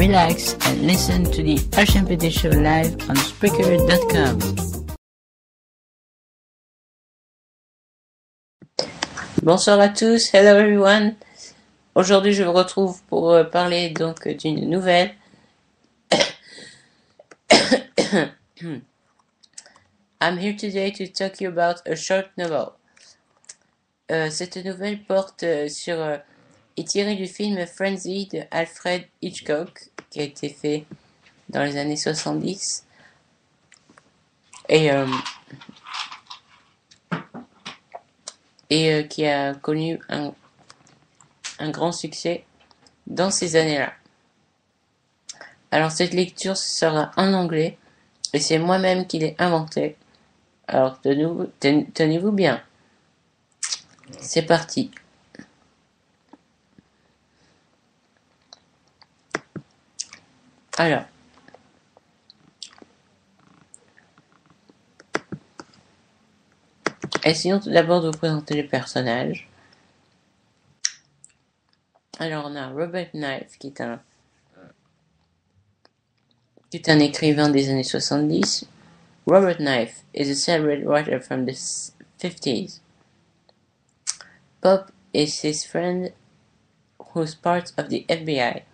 relax, and listen to the HMPT show live on Spreaker.com. Bonsoir à tous, hello everyone. Aujourd'hui je vous retrouve pour parler donc d'une nouvelle. I'm here today to talk you about a short novel. Cette nouvelle porte est tirée du film Frenzy de Alfred Hitchcock qui a été fait dans les années 70 et qui a connu un grand succès dans ces années-là. Alors cette lecture sera en anglais et c'est moi-même qui l'ai inventé. Alors tenez-vous bien. C'est parti. Alors, essayons tout d'abord de vous présenter les personnages. Alors, on a Robert Knife, qui est un écrivain des années 70. Robert Knife is a celebrated writer from the 50s. Pop is his friend who's part of the FBI.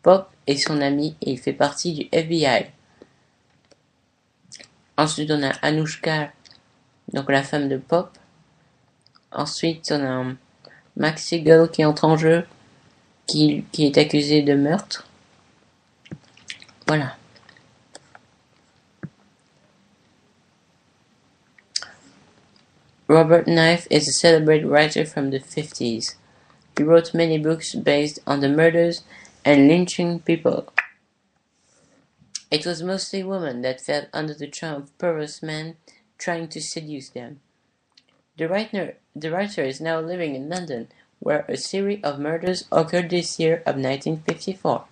Pop est son ami et il fait partie du FBI. Ensuite, on a Anushka, donc la femme de Pop. Ensuite, on a Max Siegel qui entre en jeu, qui est accusé de meurtre. Voilà. Robert Knife is a celebrated writer from the 50s. He wrote many books based on the murders and lynching people. It was mostly women that fell under the charm of perverse men trying to seduce them. The writer is now living in London, where a series of murders occurred this year of 1954.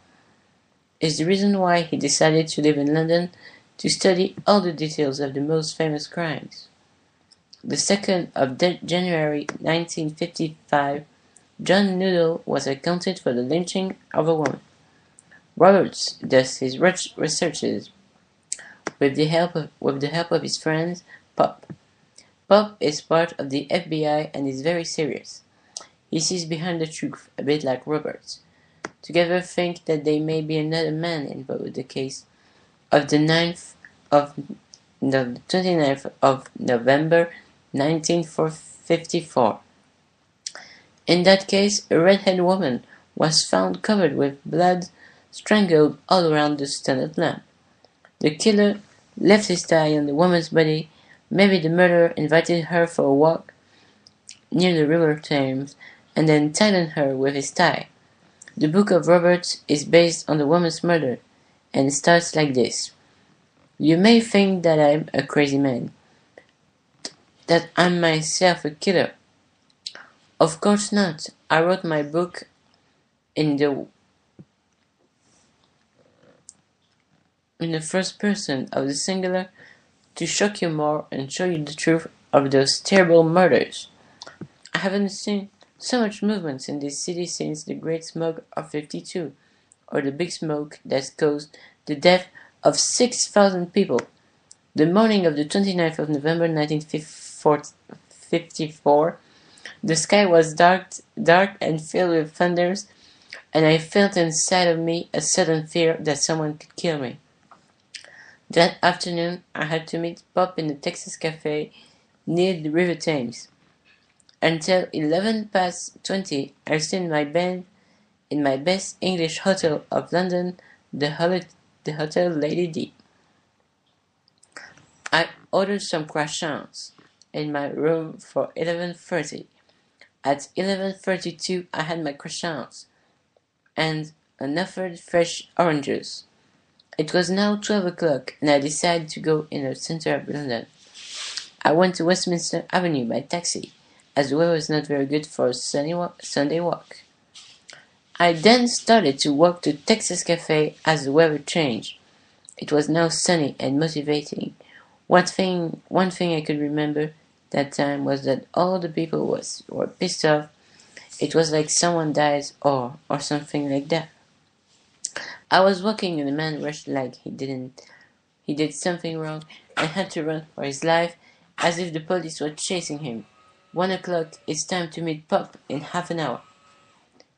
It's the reason why he decided to live in London to study all the details of the most famous crimes. The 2nd of January 1955, John Noodle was accounted for the lynching of a woman. Roberts does his researches with the help of his friend Pop. Pop is part of the FBI and is very serious. He sees behind the truth, a bit like Roberts. Together think that there may be another man involved with the case of the 29th of November 1954. In that case, a redhead woman was found covered with blood, strangled all around the standard lamp. The killer left his tie on the woman's body. Maybe the murderer invited her for a walk near the River Thames and then tied her with his tie. The book of Roberts is based on the woman's murder and starts like this. You may think that I'm a crazy man, that I'm myself a killer. Of course not. I wrote my book in the first person of the singular to shock you more and show you the truth of those terrible murders. I haven't seen so much movement in this city since the Great Smoke of 52, or the Big Smoke that caused the death of 6,000 people. The morning of the 29th of November 1954, the sky was dark and filled with thunders, and I felt inside of me a sudden fear that someone could kill me. That afternoon, I had to meet Pop in the Texas Cafe near the River Thames. Until 20, I stayed in my bed in my best English hotel of London, the Hotel Lady D. I ordered some croissants in my room for 11:30. At 11:32, I had my croissants and an offered fresh orange juice. It was now 12 o'clock, and I decided to go in the center of London. I went to Westminster Avenue by taxi, as the weather was not very good for a Sunday walk. I then started to walk to Texas Cafe as the weather changed. It was now sunny and motivating. One thing I could remember that time was that all the people were pissed off. It was like someone dies or something like that. I was walking and the man rushed like he did something wrong and had to run for his life as if the police were chasing him. 1 o'clock, it's time to meet Pop in half an hour.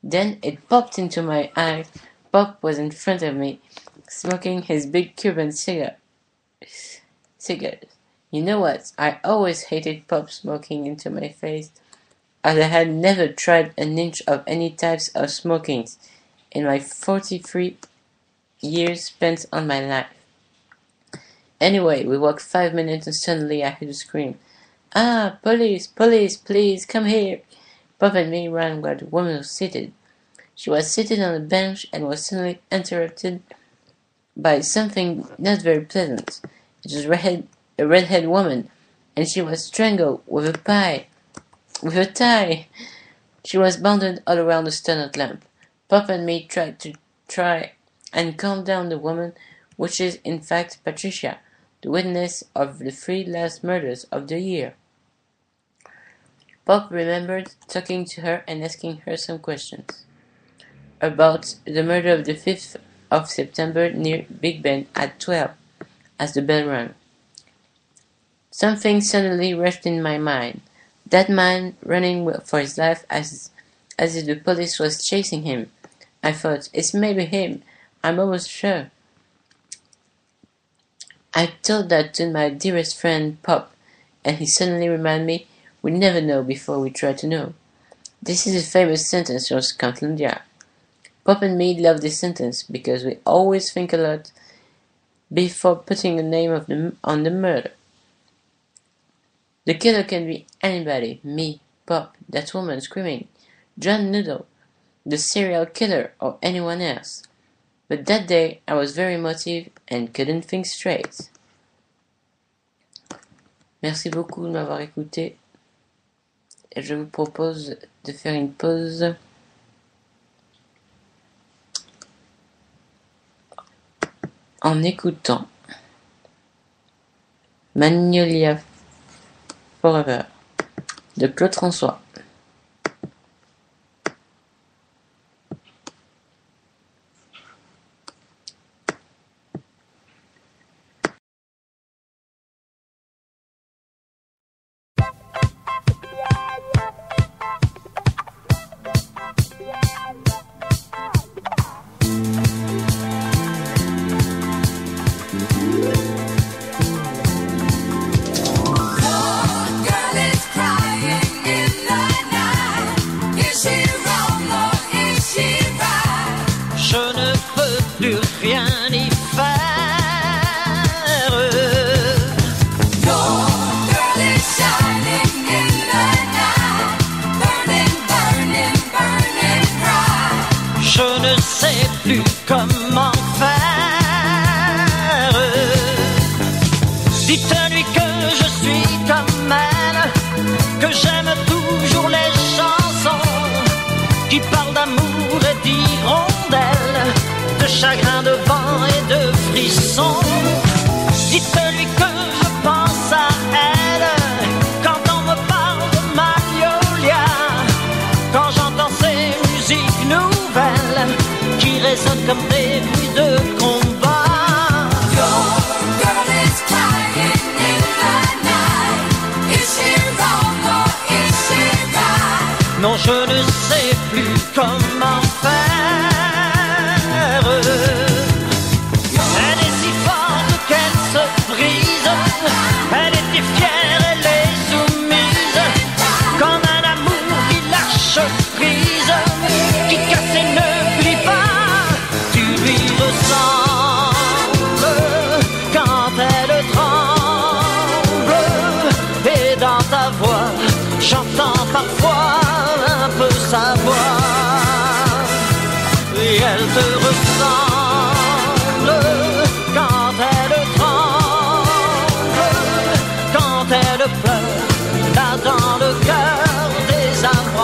Then it popped into my eye. Pop was in front of me, smoking his big Cuban cigars. You know what? I always hated Pop smoking into my face, as I had never tried an inch of any types of smokings in my 43 years spent on my life. Anyway, we walked 5 minutes and suddenly I heard a scream. Ah, police, police, please, come here. Pop and me ran where the woman was seated. She was seated on a bench and was suddenly interrupted by something not very pleasant. It was a redhead woman, and she was strangled with a tie. She was bounded all around the stunned lamp. Pop and me tried to and calm down the woman, which is in fact Patricia, the witness of the 3 last murders of the year. Pop remembered talking to her and asking her some questions about the murder of the 5th of September near Big Ben at 12, as the bell rang. Something suddenly rushed in my mind. That man running for his life as if the police was chasing him. I thought, it's maybe him. I'm almost sure. I told that to my dearest friend Pop, and he suddenly reminded me we never know before we try to know. This is a famous sentence from Scotland Yard. Pop and me love this sentence because we always think a lot before putting a name on the murder. The killer can be anybody, me, Pop, that woman screaming, John Noodle, the serial killer, or anyone else. But that day I was very emotive and couldn't think straight. Merci beaucoup de m'avoir écouté. Je vous propose de faire une pause en écoutant Magnolia Forever de Claude François. Dites-lui que je suis comme elle, que j'aime toujours les chansons qui parlent d'amour et d'hirondelles, de chagrin, de vent et de frissons. Dites-lui que je pense à elle quand on me parle de Magnolia, quand j'entends ces musiques nouvelles qui résonnent comme des bruits de combat. Non, je ne sais plus comment faire. Elle est si forte qu'elle se brise. Elle était fière, elle est soumise, comme un amour qui lâche prise, qui casse et ne plie pas. Tu lui ressembles quand elle tremble, et dans ta voix j'entends parfois un peu sa voix, et elle te ressemble quand elle tremble, quand elle pleure, là dans le cœur des arbres en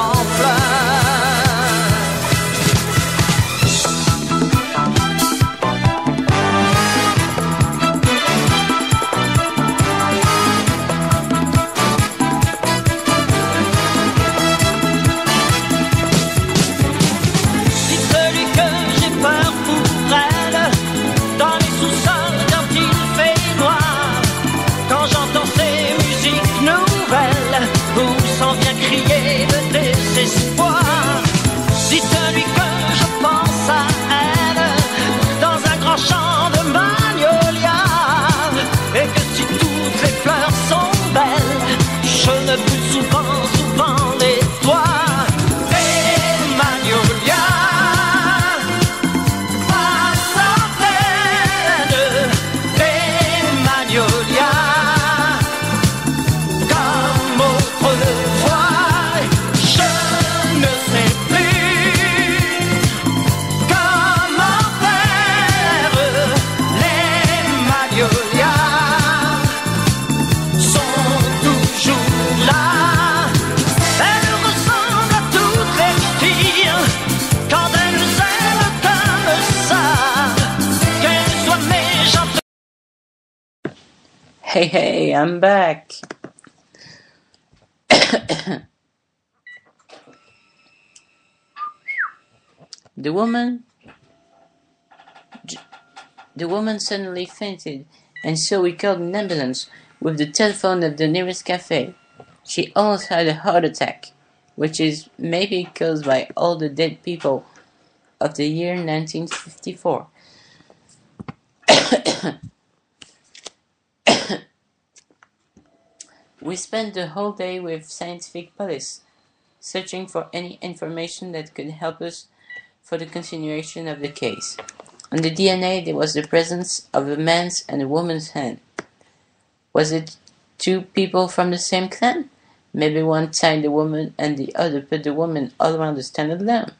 Hey, I'm back. The woman suddenly fainted, and so we called an ambulance with the telephone of the nearest cafe. She almost had a heart attack, which is maybe caused by all the dead people of the year 1954. We spent the whole day with scientific police, searching for any information that could help us for the continuation of the case. On the DNA, there was the presence of a man's and a woman's hand. Was it two people from the same clan? Maybe one tied the woman and the other put the woman all around the standard lamp.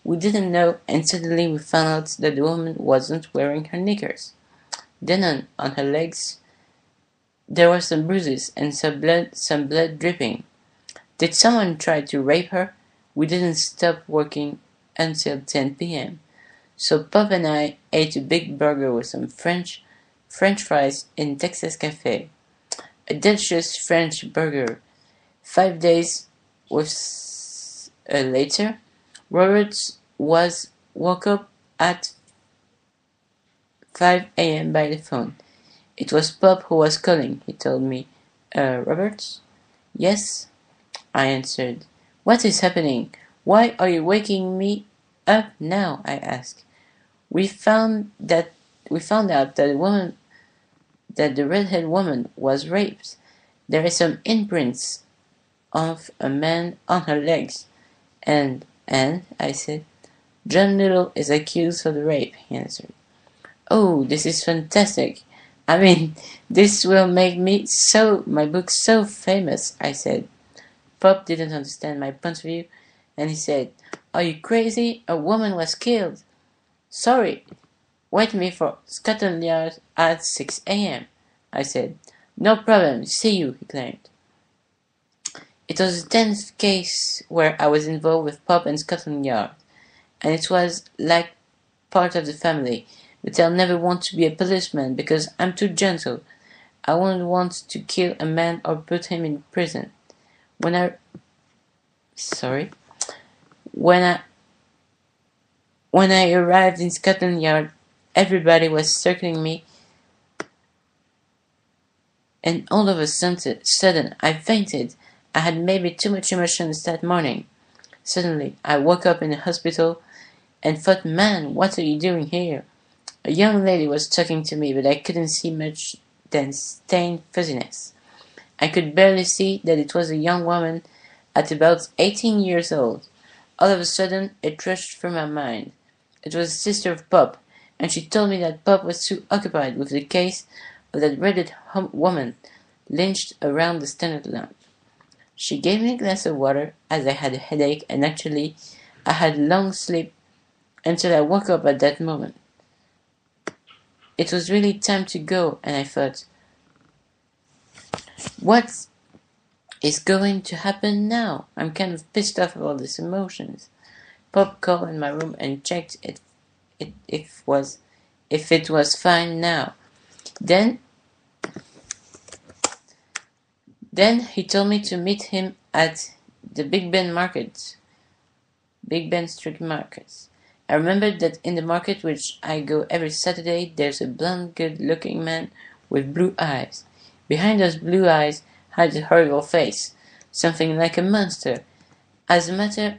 We didn't know, and suddenly we found out that the woman wasn't wearing her knickers. Then on her legs there were some bruises and some blood dripping. Did someone try to rape her? We didn't stop working until 10 p.m. So Pop and I ate a big burger with some French fries in Texas Cafe. A delicious French burger. 5 days later, Roberts woke up at 5 a.m. by the phone. It was Pop who was calling, he told me. Roberts? Yes, I answered. What is happening? Why are you waking me up now? I asked. We found out that the redhead woman was raped. There is some imprints of a man on her legs. And I said, John Little is accused of the rape, he answered. Oh, this is fantastic. I mean, this will make my book so famous, I said. Pop didn't understand my point of view, and he said, Are you crazy? A woman was killed. Sorry. Wait me for Scotland Yard at 6 a.m. I said. No problem. See you, he claimed. It was a tense case where I was involved with Pop and Scotland Yard, and it was like part of the family. But I'll never want to be a policeman because I'm too gentle. I wouldn't want to kill a man or put him in prison. When I arrived in Scotland Yard, everybody was circling me, and all of a sudden I fainted. I had maybe too much emotions that morning. Suddenly, I woke up in the hospital and thought, man, what are you doing here? A young lady was talking to me, but I couldn't see much than stained fuzziness. I could barely see that it was a young woman at about 18 years old. All of a sudden, it rushed through my mind. It was the sister of Pop, and she told me that Pop was too occupied with the case of that redheaded woman lynched around the standard lamp. She gave me a glass of water as I had a headache, and actually, I had long sleep until I woke up at that moment. It was really time to go, and I thought, what is going to happen now? I'm kind of pissed off about these emotions. Pop called in my room and checked if it was fine now. Then he told me to meet him at the Big Ben Street Market. I remembered that in the market which I go every Saturday, there's a blond, good-looking man with blue eyes. Behind those blue eyes hides a horrible face, something like a monster. As a matter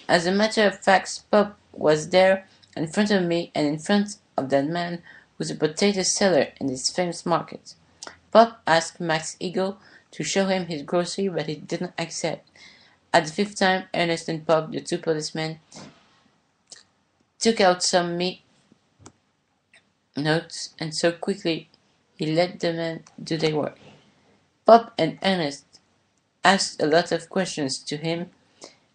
of fact, Pop was there in front of me and in front of that man who's a potato seller in this famous market. Pop asked Max Eagle to show him his grocery, but he didn't accept. At the fifth time, Ernest and Pop, the two policemen, took out some meat notes, and so quickly he let the men do their work. Pop and Ernest asked a lot of questions to him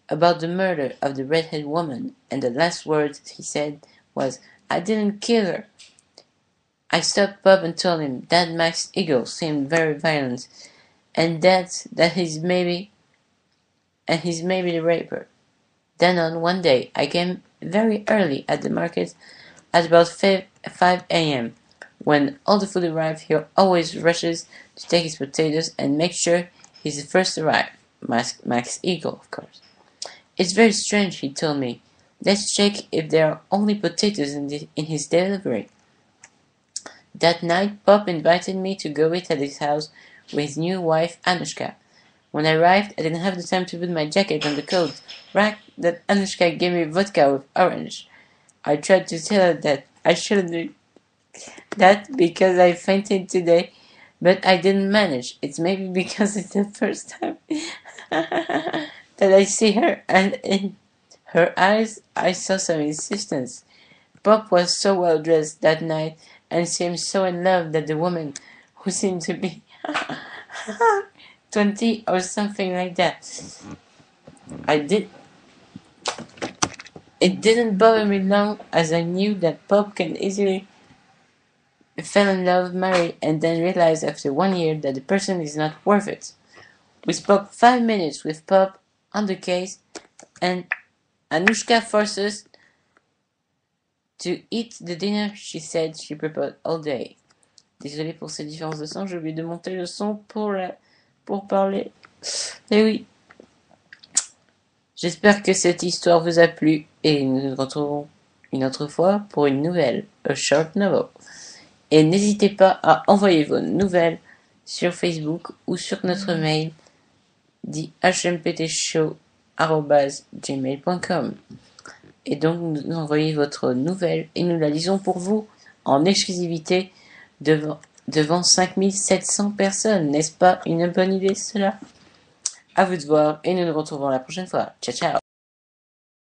about the murder of the redhead woman, and the last words he said was, I didn't kill her. I stopped Pop and told him that Max Eagle seemed very violent, and that he's maybe the raper. Then on one day, I came very early at the market at about 5 a.m. When all the food arrives, he always rushes to take his potatoes and make sure he's the first to arrive. Max Eagle, of course. It's very strange, he told me. Let's check if there are only potatoes in his delivery. That night, Pop invited me to go eat at his house with his new wife, Anushka. When I arrived, I didn't have the time to put my jacket on the coat rack that Anushka gave me vodka with orange. I tried to tell her that I shouldn't do that because I fainted today, but I didn't manage. It's maybe because it's the first time that I see her, and in her eyes I saw some insistence. Pop was so well dressed that night and seemed so in love that the woman, who seemed to be 20 or something like that, it didn't bother me long, as I knew that Pop can easily fall in love, marry, and then realize after 1 year that the person is not worth it. We spoke 5 minutes with Pop on the case, and Anushka forced us to eat the dinner she said she prepared all day. Désolé pour ces différences de son, j'ai oublié de monter le son pour parler. Et oui. J'espère que cette histoire vous a plu et nous nous retrouvons une autre fois pour une nouvelle, a short novel. Et n'hésitez pas à envoyer vos nouvelles sur Facebook ou sur notre mail dit hmptshow@gmail.com. Et donc nous envoyez votre nouvelle et nous la lisons pour vous en exclusivité devant 5700 personnes. N'est-ce pas une bonne idée cela? À vous de voir et nous nous retrouvons la prochaine fois. Ciao ciao.